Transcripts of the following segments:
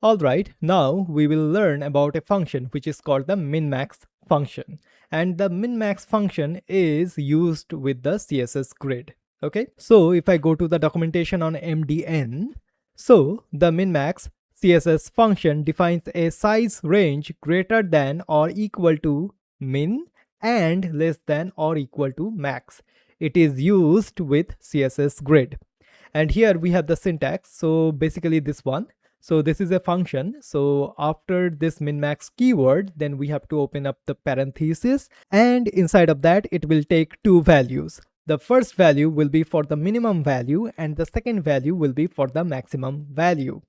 Alright, now we will learn about a function which is called the minmax function. And the minmax function is used with the CSS grid. Okay, so if I go to the documentation on MDN, so the minmax CSS function defines a size range greater than or equal to min and less than or equal to max. It is used with CSS grid. And here we have the syntax. So basically this one. So this is a function. So after this minmax keyword, then we have to open up the parenthesis, and inside of that, it will take two values. The first value will be for the minimum value and the second value will be for the maximum value.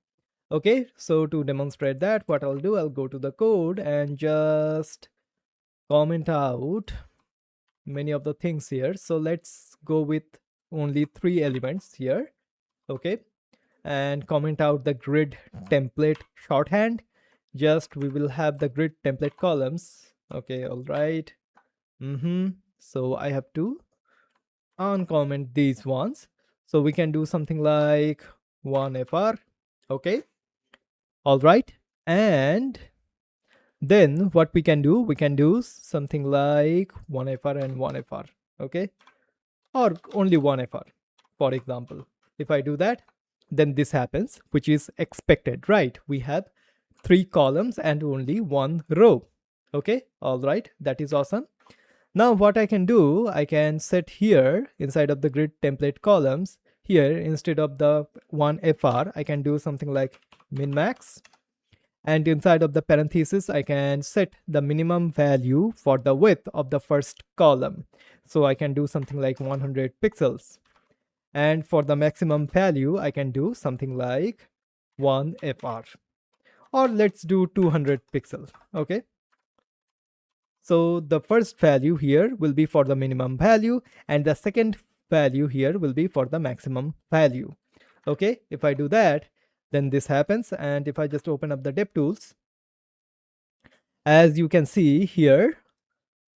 Okay, so to demonstrate that, what I'll do, I'll go to the code and just comment out many of the things here. So let's go with only 3 elements here. Okay, and comment out the grid template shorthand. Just we will have the grid template columns. Okay, all right. So I have to uncomment these ones. So we can do something like 1fr. Okay, all right. And then what we can do something like 1fr and 1fr. Okay, or only 1fr, for example. If I do that, then this happens, which is expected, right? We have 3 columns and only 1 row. Okay, all right, that is awesome. Now what I can do, I can set here inside of the grid template columns, here instead of the 1fr, I can do something like minmax, and inside of the parenthesis I can set the minimum value for the width of the first column. So I can do something like 100 pixels. And for the maximum value, I can do something like 1fr, or let's do 200 pixels. Okay, so the first value here will be for the minimum value and the second value here will be for the maximum value. Okay, if I do that, then this happens. And if I just open up the DevTools, as you can see here,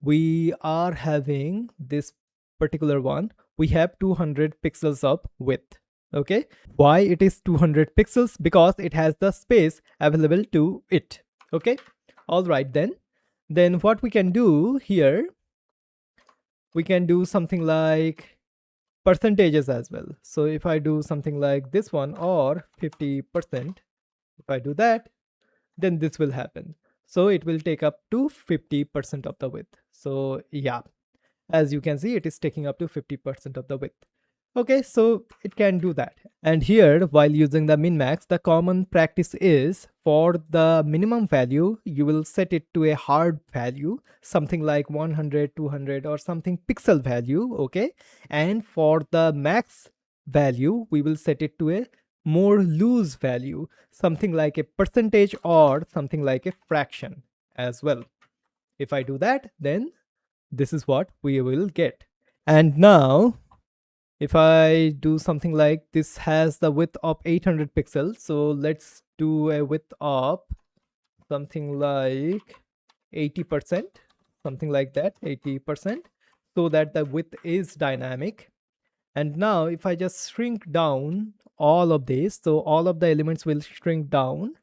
we are having this particular one. We have 200 pixels of width. Okay, why it is 200 pixels? Because it has the space available to it. Okay, all right, then what we can do here, we can do something like percentages as well. So if I do something like this one, or 50%, if I do that, then this will happen. So it will take up to 50% of the width. So yeah, as you can see, it is taking up to 50% of the width. Okay, so it can do that. And here, while using the minmax, the common practice is for the minimum value, you will set it to a hard value, something like 100, 200 or something pixel value. Okay, and for the max value, we will set it to a more loose value, something like a percentage or something like a fraction as well. If I do that, then this is what we will get. And now if I do something like this, has the width of 800 pixels, so let's do a width of something like 80%, something like that, 80%, so that the width is dynamic. And now if I just shrink down all of this, so all of the elements will shrink down,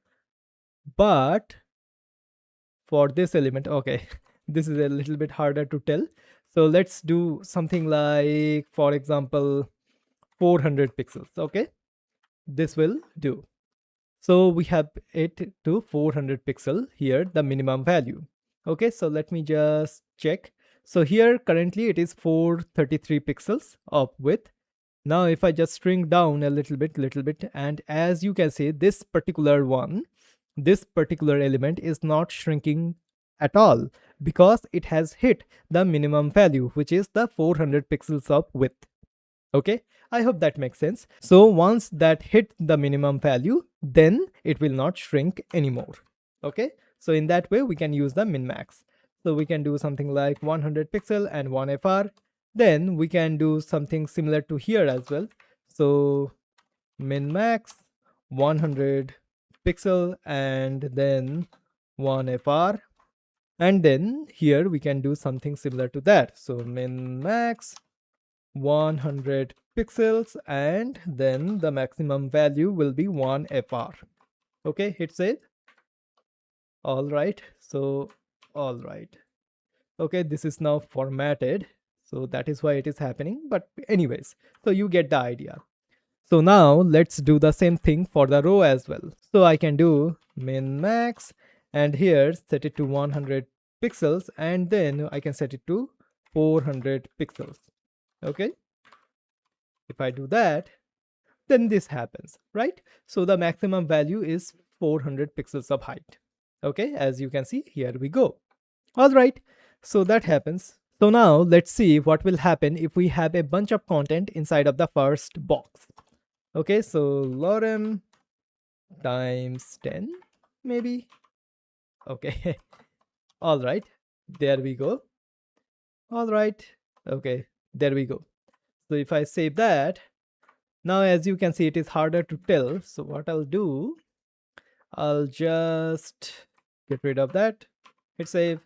but for this element, okay, this is a little bit harder to tell. So let's do something like, for example, 400 pixels. Okay, this will do. So we have it to 400 pixel here, the minimum value. Okay, so let me just check. So here currently it is 433 pixels of width. Now if I just shrink down a little bit, and as you can see, this particular element is not shrinking at all because it has hit the minimum value, which is the 400 pixels of width. Okay, I hope that makes sense. So once that hit the minimum value, then it will not shrink anymore. Okay, so in that way we can use the minmax. So we can do something like 100 pixel and 1fr. Then we can do something similar to here as well. So minmax 100 pixel and then 1fr. And then here we can do something similar to that. So minmax 100 pixels and then the maximum value will be 1fr. Okay, hit save. All right, so all right, okay, this is now formatted, so that is why it is happening, but anyways, so you get the idea. So now let's do the same thing for the row as well. So I can do min max and here set it to 100 pixels and then I can set it to 400 pixels. Okay, if I do that, then this happens, right? So the maximum value is 400 pixels of height. Okay, as you can see, here we go. All right, so that happens. So now let's see what will happen if we have a bunch of content inside of the first box. Okay, so lorem times 10, maybe. Okay, all right, there we go. All right, okay, there we go. So if I save that, now as you can see, it is harder to tell. So what I'll do, I'll just get rid of that, hit save.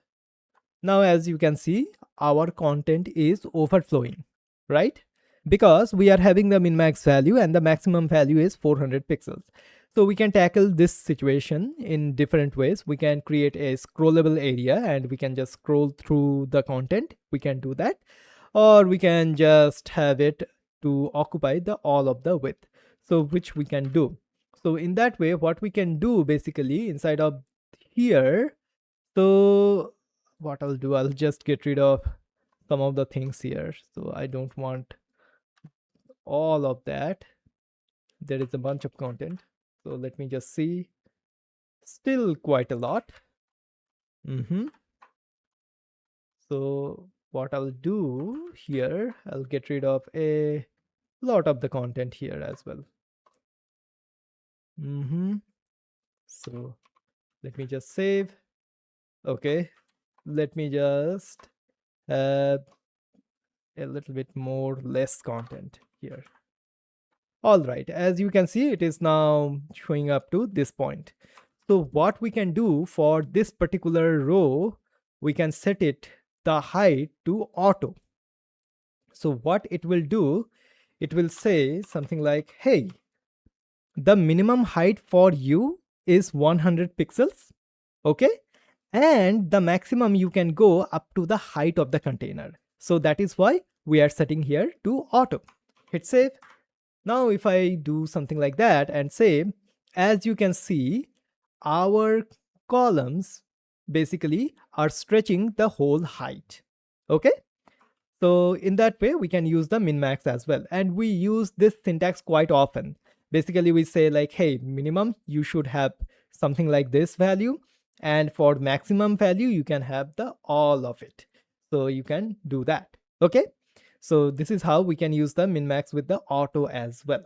Now as you can see, our content is overflowing, right? Because we are having the min-max value and the maximum value is 400 pixels. So we can tackle this situation in different ways. We can create a scrollable area and we can just scroll through the content. We can do that. Or we can just have it to occupy the all of the width. So which we can do. So in that way, what we can do basically inside of here, so what I'll do, I'll just get rid of some of the things here. So I don't want all of that. There is a bunch of content. So let me just see. Still quite a lot. So what I'll do here, I'll get rid of a lot of the content here as well. So let me just save. Okay, let me just have a little bit more less content here. All right, as you can see, it is now showing up to this point. So what we can do for this particular row, we can set it the height to auto. So what it will do, it will say something like, hey, the minimum height for you is 100 pixels. Okay, and the maximum you can go up to the height of the container. So that is why we are setting here to auto. Hit save. Now if I do something like that and say, as you can see, our columns basically are stretching the whole height. Okay, so in that way we can use the min-max as well, and we use this syntax quite often. Basically we say like, hey, minimum you should have something like this value, and for maximum value you can have the all of it. So you can do that. Okay, so this is how we can use the min-max with the auto as well.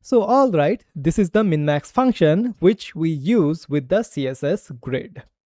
So all right, this is the min-max function which we use with the CSS grid.